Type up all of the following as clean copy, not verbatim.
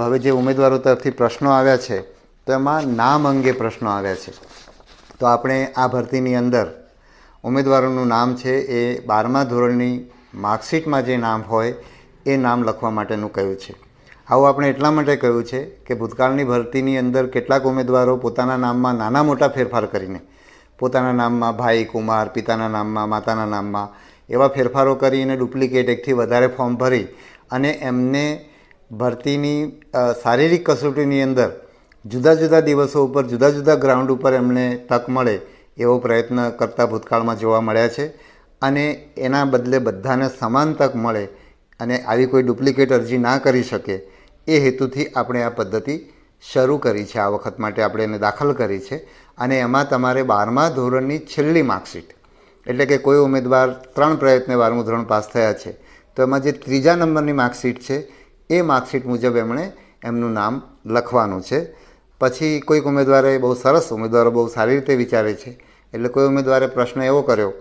હવે જે ઉમેદવારો તરફથી પ્રશ્નો આવ્યા છે તો એમાં નામ અંગે પ્રશ્નો આવ્યા છે. તો આપણે આ ભરતીની અંદર ઉમેદવારોનું નામ છે એ 12મા ધોરણની માર્કશીટમાં જે નામ હોય એ નામ લખવા માટેનું કહ્યું છે. આવું આપણે એટલા માટે કહ્યું છે કે ભૂતકાળની ભરતીની અંદર કેટલાક ઉમેદવારો પોતાના નામમાં નાના મોટા ફેરફાર કરીને પોતાના નામમાં ભાઈ, કુમાર, પિતાના નામમાં, માતાના નામમાં એવા ફેરફારો કરીને ડુપ્લિકેટ એકથી વધારે ફોર્મ ભરી અને એમને ભરતીની શારીરિક કસોટીની અંદર જુદા જુદા દિવસો ઉપર જુદા જુદા ગ્રાઉન્ડ ઉપર એમને તક મળે એવો પ્રયત્ન કરતા ભૂતકાળમાં જોવા મળ્યા છે. અને એના બદલે બધાને સમાન તક મળે અને આવી કોઈ ડુપ્લિકેટ અરજી ના કરી શકે એ હેતુથી આપણે આ પદ્ધતિ શરૂ કરી છે. આ વખત માટે આપણે એને દાખલ કરી છે. અને એમાં તમારે 12મા ધોરણની છેલ્લી માર્કશીટ, એટલે કે કોઈ ઉમેદવાર 3 પ્રયત્ને 12મું ધોરણ પાસ થયા છે તો એમાં જે 3જા નંબરની માર્કશીટ છે એ માર્કશીટ મુજબ એમણે એમનું નામ લખવાનું છે. પછી કોઈક ઉમેદવારે ઉમેદવારો બહુ સારી રીતે વિચારે છે, એટલે કોઈ ઉમેદવારે પ્રશ્ન એવો કર્યો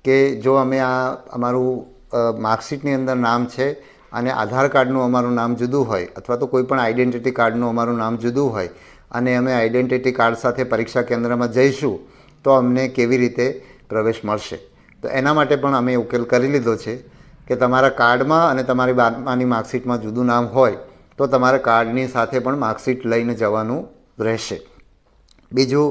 કે જો અમે આ અમારું માર્કશીટની અંદર નામ છે અને આધાર કાર્ડનું અમારું નામ જુદું હોય અથવા તો કોઈ પણ આઈડેન્ટિટી કાર્ડનું અમારું નામ જુદું હોય અને અમે આઈડેન્ટિટી કાર્ડ સાથે પરીક્ષા કેન્દ્રમાં જઈશું તો અમને કેવી રીતે પ્રવેશ મળશે. તો એના માટે પણ અમે ઉકેલ કરી લીધો છે કે તમારા કાર્ડમાં અને તમારી 12માની માર્કશીટમાં જુદું નામ હોય તો તમારે કાર્ડની સાથે પણ માર્કશીટ લઈને જવાનું રહેશે. બીજું,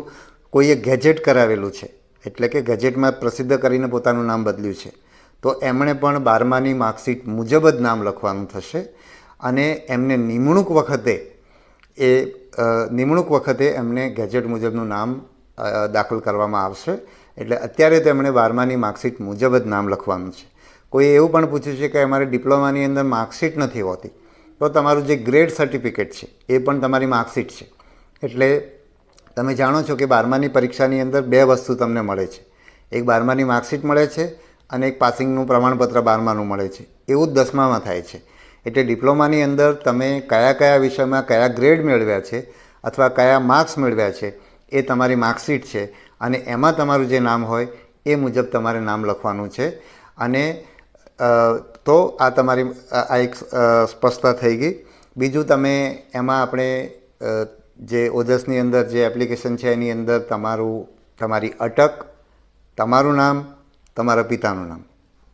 કોઈએ ગેજેટ કરાવેલું છે, એટલે કે ગેજેટમાં પ્રસિદ્ધ કરીને પોતાનું નામ બદલ્યું છે, તો એમણે પણ 12માની માર્કશીટ મુજબ જ નામ લખવાનું થશે. અને એમને નિમણૂક વખતે એમને ગેજેટ મુજબનું નામ દાખલ કરવામાં આવશે. એટલે અત્યારે તેમણે 12માની માર્કશીટ મુજબ જ નામ લખવાનું છે. કોઈ એવું પણ પૂછ્યું છે કે અમારે ડિપ્લોમાની અંદર માર્કશીટ નથી હોતી, તો તમારું જે ગ્રેડ સર્ટિફિકેટ છે એ પણ તમારી માર્કશીટ છે. એટલે તમે જાણો છો કે 12માની પરીક્ષાની અંદર 2 વસ્તુ તમને મળે છે. એક 12માની માર્કશીટ મળે છે અને એક પાસિંગનું પ્રમાણપત્ર 12માનું મળે છે. એવું જ 10મામાં થાય છે. એટલે ડિપ્લોમાની અંદર તમે કયા કયા વિષયમાં કયા ગ્રેડ મેળવ્યા છે અથવા કયા માર્ક્સ મેળવ્યા છે એ તમારી માર્કશીટ છે અને એમાં તમારું જે નામ હોય એ મુજબ તમારે નામ લખવાનું છે. અને તો આ તમારી આ એક સ્પષ્ટતા થઈ ગઈ. બીજું, તમે એમાં આપણે જે ઓજસની અંદર જે એપ્લિકેશન છે એની અંદર તમારી અટક, તમારું નામ, તમારા પિતાનું નામ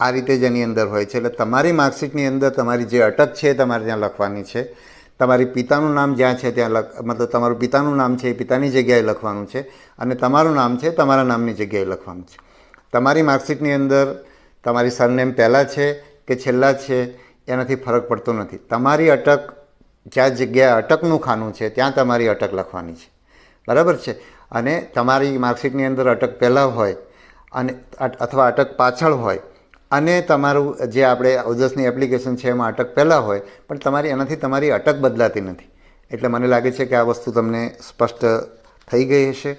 આ રીતે જ એની અંદર હોય છે. એટલે તમારી માર્કશીટની અંદર તમારી જે અટક છે એ તમારે ત્યાં લખવાની છે. તમારી પિતાનું નામ જ્યાં છે ત્યાં મતલબ તમારું પિતાનું નામ છે એ પિતાની જગ્યાએ લખવાનું છે અને તમારું નામ છે તમારા નામની જગ્યાએ લખવાનું છે. તમારી માર્કશીટની અંદર તમારી સરનેમ પહેલાં છે કે છેલ્લા છે એનાથી ફરક પડતો નથી. તમારી અટક જ્યાં જગ્યાએ અટકનું ખાનું છે ત્યાં તમારી અટક લખવાની છે, બરાબર છે. અને તમારી માર્કશીટની અંદર અટક પહેલાં હોય અને અથવા અટક પાછળ હોય અને તમારું જે આપણે ઓજસની એપ્લિકેશન છે એમાં અટક પહેલાં હોય પણ એનાથી તમારી અટક બદલાતી નથી. એટલે મને લાગે છે કે આ વસ્તુ તમને સ્પષ્ટ થઈ ગઈ હશે.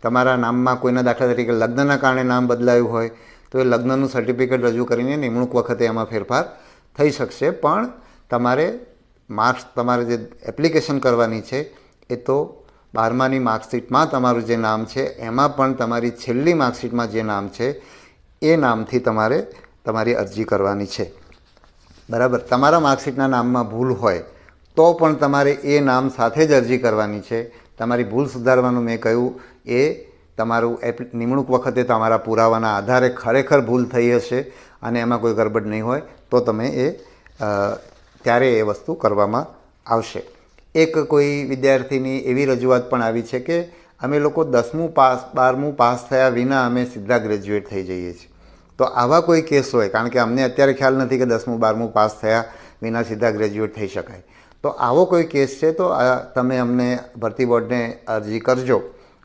તમારા નામમાં કોઈના દાખલા તરીકે લગ્નના કારણે નામ બદલાયું હોય તો એ લગ્નનું સર્ટિફિકેટ રજૂ કરીને નિમણૂક વખતે એમાં ફેરફાર થઈ શકશે. પણ તમારે જે એપ્લિકેશન કરવાની છે એ તો 12માની માર્કશીટમાં તમારું જે નામ છે એમાં પણ તમારી છેલ્લી માર્કશીટમાં જે નામ છે એ નામથી તમારે તમારી અરજી કરવાની છે, બરાબર. તમારા માર્કશીટના નામમાં ભૂલ હોય તો પણ તમારે એ નામ સાથે જ અરજી કરવાની છે. તમારી ભૂલ સુધારવાનું મેં કહ્યું એ તમારું નિમણૂક વખતે તમારા પુરાવાના આધારે ખરેખર ભૂલ થઈ હશે અને એમાં કોઈ ગરબડ નહીં હોય તો તમે ત્યારે એ વસ્તુ કરવામાં આવશે. એક કોઈ વિદ્યાર્થીની એવી રજૂઆત પણ આવી છે કે અમે લોકો 10મું પાસ 12મું પાસ થયા વિના અમે સીધા ગ્રેજ્યુએટ થઈ જઈએ છીએ. તો આવા કોઈ કેસ હોય, કારણ કે અમને અત્યારે ખ્યાલ નથી કે 10મું 12મું પાસ થયા વિના સીધા ગ્રેજ્યુએટ થઈ શકાય. તો આવો કોઈ કેસ છે તો તમે અમને ભરતી બોર્ડને અરજી કરજો,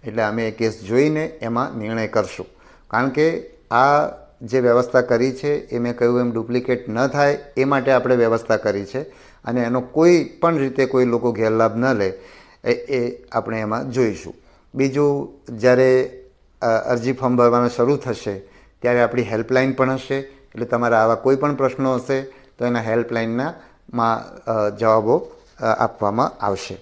એટલે અમે એ કેસ જોઈને એમાં નિર્ણય કરશું. કારણ કે આ જે વ્યવસ્થા કરી છે એ મેં કહ્યું એમ ડુપ્લિકેટ ન થાય એ માટે આપણે વ્યવસ્થા કરી છે અને એનો કોઈ પણ રીતે કોઈ લોકો ગેરલાભ ન લે એ આપણે એમાં જોઈશું. બીજું, જ્યારે અરજી ફોર્મ ભરવાનું શરૂ થશે ત્યારે આપણી હેલ્પલાઇન પણ હશે. એટલે તમારા આવા કોઈ પણ પ્રશ્નો હશે તો એના હેલ્પલાઇનના જવાબો આપવામાં આવશે.